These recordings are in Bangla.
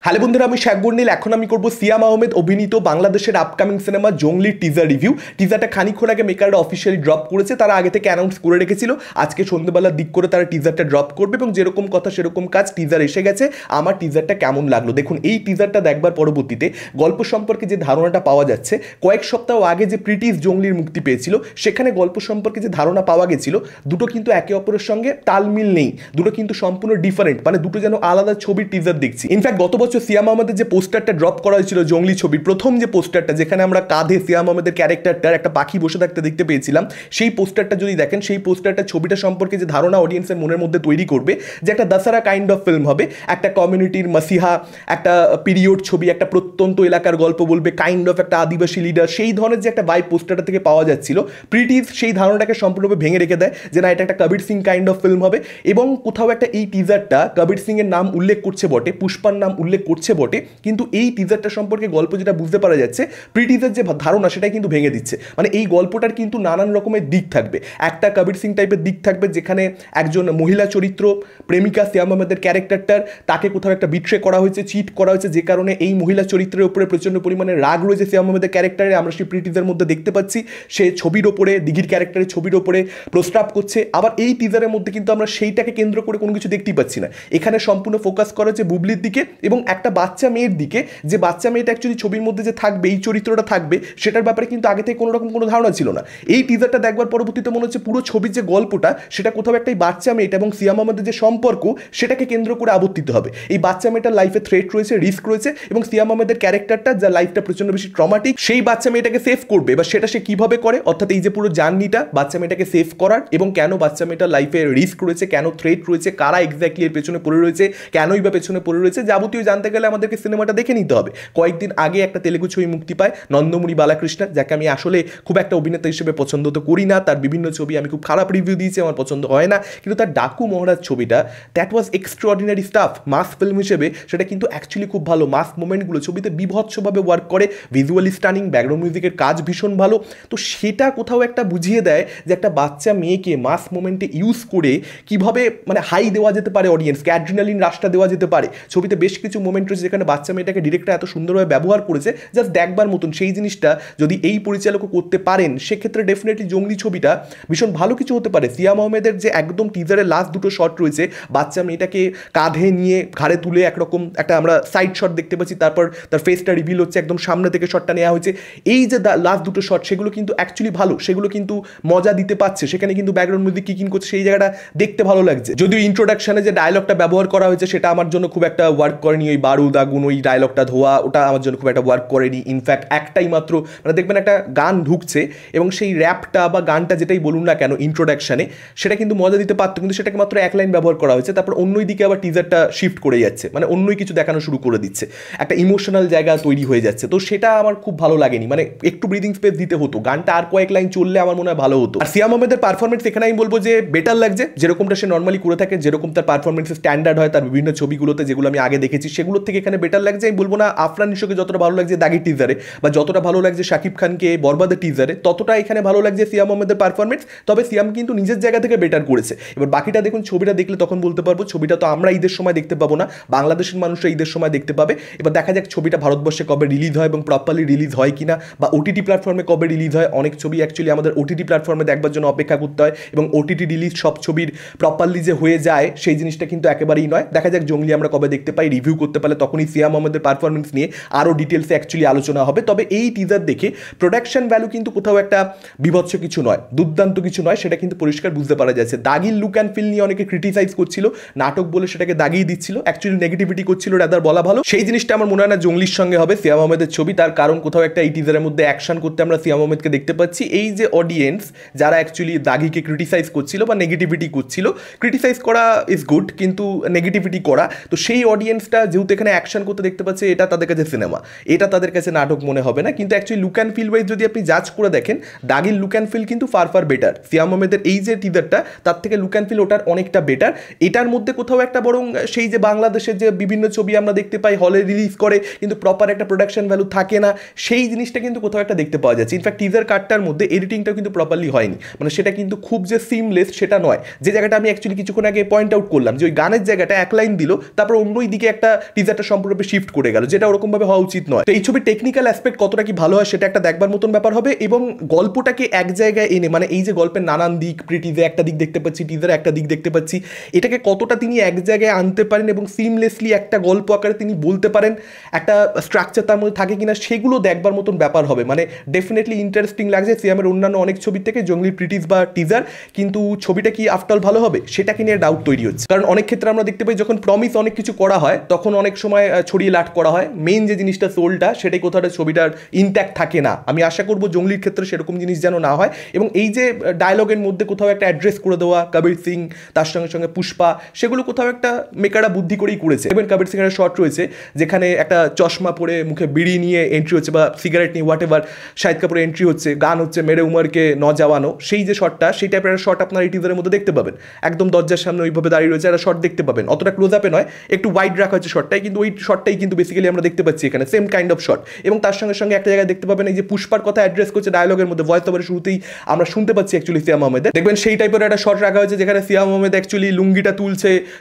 হ্যালো বন্ধুরা, আমি শেখ গন্ডিল। এখন আমি করবো সিয়াম আহমেদ অভিনীত বাংলাদেশের আপকামিং সিনেমা জঙ্গলির টিজার রিভিউ। টিজারটা খানিকক্ষণ আগে মেকাররা অফিসিয়ালি ড্রপ করেছে, তারা আগে থেকে অ্যানাউন্স করে রেখেছিল আজকে সন্ধ্যেবেলার দিক করে তারা টিজারটা ড্রপ করবে এবং যেরকম কথা সেরকম কাজ, টিজার এসে গেছে। আমার টিজারটা কেমন লাগলো দেখুন। এই টিজারটা দেখবার পরবর্তীতে গল্প সম্পর্কে যে ধারণাটা পাওয়া যাচ্ছে, কয়েক সপ্তাহ আগে যে প্রিটিস জঙ্গলির মুক্তি পেয়েছিল সেখানে গল্প সম্পর্কে যে ধারণা পাওয়া গেছিল, দুটো কিন্তু একে অপরের সঙ্গে তালমিল নেই, দুটো কিন্তু সম্পূর্ণ ডিফারেন্ট, মানে দুটো যেন আলাদা ছবির টিজার দেখছি। ইনফ্যাক্ট গত বছর সিয়াম আহমেদের যে পোস্টারটা ড্রপ করা হয়েছিল জঙ্গলি ছবির প্রথম যে পোস্টারটা, যেখানে আমরা কাঁধে সিয়াম আহমেদের ক্যারেক্টারটার একটা পাখি বসে থাকতে দেখতে পেয়েছিলাম, সেই পোস্টারটা যদি দেখেন, সেই পোস্টারটা ছবিটা সম্পর্কে যে ধারণা অডিয়েন্সের মনের মধ্যে তৈরি করবে যে একটা দশারা কাইন্ড অফ ফিল্ম হবে, একটা কমিউনিটির মাসিহা, একটা পিরিয়ড ছবি, একটা প্রত্যন্ত এলাকার গল্প বলবে, কাইন্ড অফ একটা আদিবাসী লিডার, সেই ধরনের যে একটা ভাইব পোস্টারটা থেকে পাওয়া যাচ্ছিল, প্রিটিস সেই ধারণাটাকে সম্পূর্ণভাবে ভেঙে রেখে দেয় যে না, এটা একটা Kabir Singh kind of film হবে। এবং কোথাও একটা এই টিজারটা কবির সিং এর নাম উল্লেখ করছে বটে, পুষ্পার নাম উল্লেখ করছে বটে, কিন্তু এই টিজারটা সম্পর্কে গল্প যেটা বুঝতে পারা যাচ্ছে, প্রিটিসের যে ধারণা সেটাই কিন্তু ভেঙে দিচ্ছে। মানে এই গল্পটার কিন্তু নানান রকমের দিক থাকবে। একটা কবির সিং টাইপের দিক থাকবে, যেখানে একজন মহিলা চরিত্র প্রেমিকা সিয়াম আহমেদের ক্যারেক্টারটার, তাকে কোথাও একটা বিট্রে করা হয়েছে, চিট করা হয়েছে, যে কারণে এই মহিলা চরিত্রের উপরে প্রচণ্ড পরিমাণে রাগ রয়েছে সিয়াম আহমেদের ক্যারেক্টারে। আমরা সেই প্রিটিসের মধ্যে দেখতে পাচ্ছি সে ছবির ওপরে, দিঘির ক্যারেক্টারের ছবির ওপরে প্রস্তাব করছে। আবার এই টিজারের মধ্যে কিন্তু আমরা সেইটাকে কেন্দ্র করে কোনো কিছু দেখতেই পাচ্ছি না। এখানে সম্পূর্ণ ফোকাস করা হচ্ছে বুবলির দিকে এবং একটা বাচ্চা মেয়ের দিকে, যে বাচ্চা মেয়েটা অ্যাকচুয়ালি ছবির মধ্যে যে থাকবে, এই চরিত্রটা থাকবে, সেটার ব্যাপারে কিন্তু আগে থেকে কোনো রকম কোনো ধারণা ছিল না। এই টিজারটা দেখবার পরবর্তীতে মনে হচ্ছে পুরো ছবির যে গল্পটা, সেটা কোথাও একটা এই বাচ্চা মেয়েটা এবং সিয়াম আহমেদের যে সম্পর্ক, সেটাকে কেন্দ্র করে আবর্তিত হবে। এই বাচ্চা মেয়েটার লাইফে থ্রেট রয়েছে, রিস্ক রয়েছে, এবং সিয়াম আহমেদের ক্যারেক্টারটা, যার লাইফটা প্রচন্ড বেশি ট্রমাটিক, সেই বাচ্চা মেয়েটাকে সেভ করবে। এবার সেটা সে কিভাবে করে, অর্থাৎ এই যে পুরো জার্নিটা বাচ্চা মেয়েটাকে সেভ করার, এবং কেন বাচ্চা মেয়েটার লাইফে রিস্ক রয়েছে, কেন থ্রেট রয়েছে, কারা এক্স্যাক্টলি এর পেছনে পড়ে রয়েছে, কেনই বা পেছনে পড়ে রয়েছে, যাবতীয় জানতে গেলে আমাদেরকে সিনেমাটা দেখে নিতে হবে। কয়েকদিন আগে একটা তেলেগু ছবি মুক্তি পায় নন্দমুরি বালাকৃষ্ণ, যাকে আমি আসলে খুব একটা অভিনেতা হিসেবে পছন্দ তো করি না। তার বিভিন্ন ছবি আমি খুব খারাপ রিভিউ দিয়েছি, আমার পছন্দ হয় না, কিন্তু তার ডাকু মহারাজ ছবিটা, that was extraordinary stuff. Mass film হিসেবে সেটা কিন্তু অ্যাকচুয়ালি খুব ভালো। মাস মোমেন্টগুলো ছবিতে বিভৎসভাবে ওয়ার্ক করে, ভিজুয়ালি স্টানিং, ব্যাকগ্রাউন্ড মিউজিকের কাজ ভীষণ ভালো। তো সেটা কোথাও একটা বুঝিয়ে দেয় যে একটা বাচ্চা মেয়েকে মাস মোমেন্টে ইউজ করে কিভাবে মানে হাই দেওয়া যেতে পারে, অডিয়েন্সকে অ্যাড্রিনালিন রাশটা দেওয়া যেতে পারে। ছবিতে বেশ কিছু মোমেন্ট রয়েছে যেখানে বাচ্চা মেয়েটাকে ডিরেক্টর এত সুন্দরভাবে ব্যবহার করেছে, জাস্ট দেখবার মতন। সেই জিনিসটা যদি এই পরিচালকও করতে পারেন, সেক্ষেত্রে ডেফিনেটলি জঙ্গলি ছবিটা ভীষণ ভালো কিছু হতে পারে। সিয়াম আহমেদের যে একদম টিজারের লাস্ট দুটো শট রয়েছে, বাচ্চা মেয়েটাকে কাঁধে নিয়ে ঘাড়ে তুলে একরকম একটা আমরা সাইড শট দেখতে পাচ্ছি, তারপর তার ফেসটা রিভিল হচ্ছে, একদম সামনে থেকে শটটা নেওয়া হয়েছে। এই যে লাস্ট দুটো শট, সেগুলো কিন্তু অ্যাকচুয়ালি ভালো, সেগুলো কিন্তু মজা দিতে পারছে। সেখানে কিন্তু ব্যাকগ্রাউন্ড মিউজিক কিকিং করছে, সেই জায়গাটা দেখতে ভালো লাগছে। যদিও ইন্ট্রোডাকশনে যে ডায়লগটা ব্যবহার করা হয়েছে, সেটা আমার জন্য খুব একটা ওয়ার্ক করেনি। ওই বারুদ আগুন, ওই ডায়লগটা ধোয়া, ওটা আমার জন্য খুব একটা ওয়ার্ক করেনি। ইনফ্যাক্ট একটাই মাত্র মানে দেখবেন একটা গান ঢুকছে এবং সেই র্যাপটা বা গানটা যেটাই বলুন না কেন ইন্ট্রোডাকশনে, সেটা কিন্তু মজা দিতে পারতো, কিন্তু সেটাকে মাত্র এক লাইন ব্যবহার করা হয়েছে। তারপর অন্যই দিকে আবার টিজারটা শিফট করে যাচ্ছে, মানে অন্যই কিছু দেখানো শুরু করে দিচ্ছে, একটা ইমোশনাল জায়গা তৈরি হয়ে যাচ্ছে। তো সেটা আমার খুব ভালো লাগেনি। মানে একটু ব্রিদিং স্পেস দিতে হতো, গানটা আর কয়েক লাইন চললে আমার মনে হয় ভালো হতো। আর সিয়াম আহমেদের পারফরমেন্স এখানে আমি বলবো যে বেটার লাগছে, যেরকমটা সে নর্মালি করে থাকে, যেরকম তার পারফরমেন্সের স্ট্যান্ডার্ড হয় তার বিভিন্ন ছবিগুলোতে, যেগুলো আমি আগে দেখেছি, সেগুলোর থেকে এখানে বেটার লাগছে। আমি বলবো না আফরান নিশোকে যতটা ভালো লাগছে দাগি টিজারে, বা যতটা ভালো লাগছে শাকিব খানকে বরবাদের টিজারে, ততটা এখানে ভালো লাগছে সিয়াম আহমেদের পারফরমেন্স। তবে সিয়াম কিন্তু নিজের জায়গা থেকে বেটার করেছে। এবার বাকিটা দেখুন, ছবিটা দেখলে তখন বলতে পারবো। ছবিটা তো আমরা ঈদের সময় দেখতে পাবো না, বাংলাদেশের মানুষরা ঈদের সময় দেখতে পাবে। এবার দেখা যাক ছবিটা ভারতবর্ষে কবে রিলিজ হয় এবং প্রপারলি রিলিজ হয় কিনা, বা ওটিটি প্ল্যাটফর্মে কবে রিলিজ হয়। অনেক ছবি অ্যাকচুয়ালি আমাদের ওটিটি প্ল্যাটফর্মে দেখবার জন্য অপেক্ষা করতে হয়, এবং ওটিটি রিলিজ সব ছবির প্রপারলি যে হয়ে যায় সেই জিনিসটা কিন্তু একেবারেই নয়। দেখা যাক জঙ্গলি আমরা কবে দেখতে পাই। রিভিউ করতে পারলে তখনই সিয়াম আহমেদের পারফরমেন্স নিয়ে আরও ডিটেলসে অ্যাকচুয়ালি আলোচনা হবে। তবে এই টিজার দেখে প্রোডাকশন ভ্যালু কিন্তু কোথাও একটা বিভৎস কিছু নয়, দুর্দান্ত কিছু নয়, সেটা কিন্তু পরিষ্কার বুঝতে পারা যাচ্ছে। দাগির লুক অ্যান্ড ফিল নিয়ে অনেকে ক্রিটিসাইজ করছিল, নাটক বলে সেটাকে দাগিয়ে দিচ্ছিল, অ্যাকচুয়ালি নেগেটিভিটি করছিল, রাদার বলা ভালো। সেই জিনিসটা আমার মনে হয় না জঙ্গলির সঙ্গে হবে সিয়াম আহমেদের ছবি। তার কারণ কোথাও একটা এই টিজারের মধ্যে অ্যাকশন করতে আমরা সিয়াম আহমেদকে দেখতে পাচ্ছি। এই যে অডিয়েন্স যারা অ্যাকচুয়ালি দাগিকে ক্রিটিসাইজ করছিল বা নেগেটিভিটি করছিল, ক্রিটিসাইজ করা ইজ গুড, কিন্তু নেগেটিভিটি করা, তো সেই অডিয়েন্সটা যেহেতু এখানে অ্যাকশন করতে দেখতে পাচ্ছে, এটা তাদের কাছে সিনেমা, এটা তাদের কাছে নাটক মনে হবে না। কিন্তু actually look and feel wise যদি আপনি জাজ করে দেখেন, দাগির লুক অ্যান্ড ফিল কিন্তু ফার ফার বেটার। সিয়াম আহমেদের এই যে টিজারটা, তার থেকে লুক অ্যান্ড ফিল ওটার অনেকটা বেটার। এটার মধ্যে কোথাও একটা বরং সেই যে বাংলাদেশের যে বিভিন্ন ছবি আমরা দেখতে পাই হলে রিলিজ করে কিন্তু প্রপার একটা প্রোডাকশন ভ্যালু থাকে না, সেই জিনিসটা কিন্তু কোথাও একটা দেখতে পাওয়া যাচ্ছে। ইনফ্যাক্ট টিজার কাটটার মধ্যে এডিটিংটাও কিন্তু প্রপারলি হয়নি, মানে সেটা কিন্তু খুব যে সিমলেস সেটা নয়। যে জায়গাটা আমি অ্যাকচুয়ালি কিছুক্ষণ আগে পয়েন্ট আউট করলাম, যে ওই গানের জায়গাটা এক লাইন দিল, তারপর অন্যই দিকে একটা টিজারটা সম্পূর্ণরূপে শিফট করে গেল, যেটা ওরকমভাবে হওয়া উচিত নয়। তো এই ছবির টেকনিক্যাল অ্যাসপেক্ট কতটা কি ভালো হয় সেটা একটা দেখবার মতন ব্যাপার হবে, এবং গল্পটাকে এক জায়গায় এনে, মানে এই যে গল্পের নানান দিক, প্রিটিজে একটা দিক দেখতে পাচ্ছি, টিজারে একটা দিক দেখতে পাচ্ছি, এটাকে কতটা তিনি এক জায়গায় আনতে পারেন এবং সিমলেসলি একটা গল্প আকারে তিনি বলতে পারেন, একটা স্ট্রাকচার তার মধ্যে থাকে কিনা, সেগুলো দেখবার মতন ব্যাপার হবে। মানে ডেফিনেটলি ইন্টারেস্টিং লাগছে সিয়ামের অন্যান্য অনেক ছবির থেকে জঙ্গলি প্রিটিজ বা টিজার, কিন্তু ছবিটা কি আফটার ভালো হবে সেটাকে নিয়ে ডাউট তৈরি হচ্ছে। কারণ অনেক ক্ষেত্রে আমরা দেখতে পাই যখন প্রমিস অনেক কিছু করা হয় তখন অনেক সময় ছড়িয়ে লাট করা হয়, মেইন যে জিনিসটা সোলটা সেটাই কোথাও ছবিটার ইনট্যাক্ট থাকে না। আমি আশা করবো জঙ্গলির ক্ষেত্রে সেরকম জিনিস যেন না হয়, এবং এই যে ডায়লগের মধ্যে কোথাও একটা অ্যাড্রেস করে দেওয়া কবির সিং, তার সঙ্গে সঙ্গে পুষ্পা, সেগুলো কোথাও একটা মেকাররা বুদ্ধি করেই করেছে। এবং কবির সিং এর শট রয়েছে যেখানে একটা চশমা পরে মুখে বিড়ি নিয়ে এন্ট্রি হচ্ছে, বা সিগারেট নিয়ে হোয়াট এভার, শাহিদ কাপুরের এন্ট্রি হচ্ছে, গান হচ্ছে মেরে উমারকে নজাওয়ানো, সেই যে শটটা, সেই টাইপের একটা শট আপনার এই টিজারের মধ্যে দেখতে পাবেন। একদম দরজার সামনে ওইভাবে দাঁড়িয়ে রয়েছে একটা শট দেখতে পাবেন, অতটা ক্লোজ আপে নয়, একটু ওয়াইড রাখা হচ্ছে শটটাই, কিন্তু ওই শটটাই কিন্তু বেসিক্যালি আমরা দেখতে পাচ্ছি এখানে, সেম কাইন্ড অফ শট। এবং তার সঙ্গে সঙ্গে একটা জায়গায় দেখতে পাবেন এই যে পুষ্পার কথা অ্যাড্রেস করছে ডায়লগের মধ্যে, ভয়েস ওভারের শুরুতেই আমরা শুনতে পাচ্ছি অ্যাকচুয়ালি সিয়াম আহমেদের, দেখবেন সেই টাইপের একটা শট রাখা হয়েছে যেখানে সিয়াম আহমেদ অ্যাকচুয়ালি লুঙ্গিটা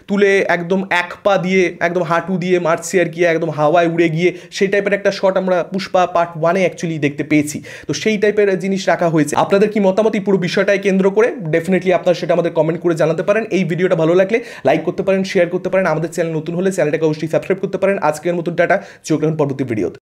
তুলে একদম এক পা দিয়ে একদম হাঁটু দিয়ে মারছে আর কি, একদম হাওয়ায় উড়ে গিয়ে, সেই টাইপের একটা শট আমরা পুষ্পা পার্ট 1-এ অ্যাকচুয়ালি দেখতে পেয়েছি। তো সেই টাইপের জিনিস রাখা হয়েছে। আপনাদের কি মতামত এই পুরো বিষয়টাকে কেন্দ্র করে? ডেফিনেটলি আপনারা সেটা আমাদের কমেন্ট করে জানাতে পারেন। এই ভিডিওটা ভালো লাগলে লাইক করতে পারেন, শেয়ার করতে পারেন, আমাদের চ্যানেল নতুন হলে চ্যানেলটাকে অবশ্যই সাবস্ক্রাইব করতে পারেন। আজকের মতন টাটা, চোখ রাখুন পরবর্তী ভিডিওতে।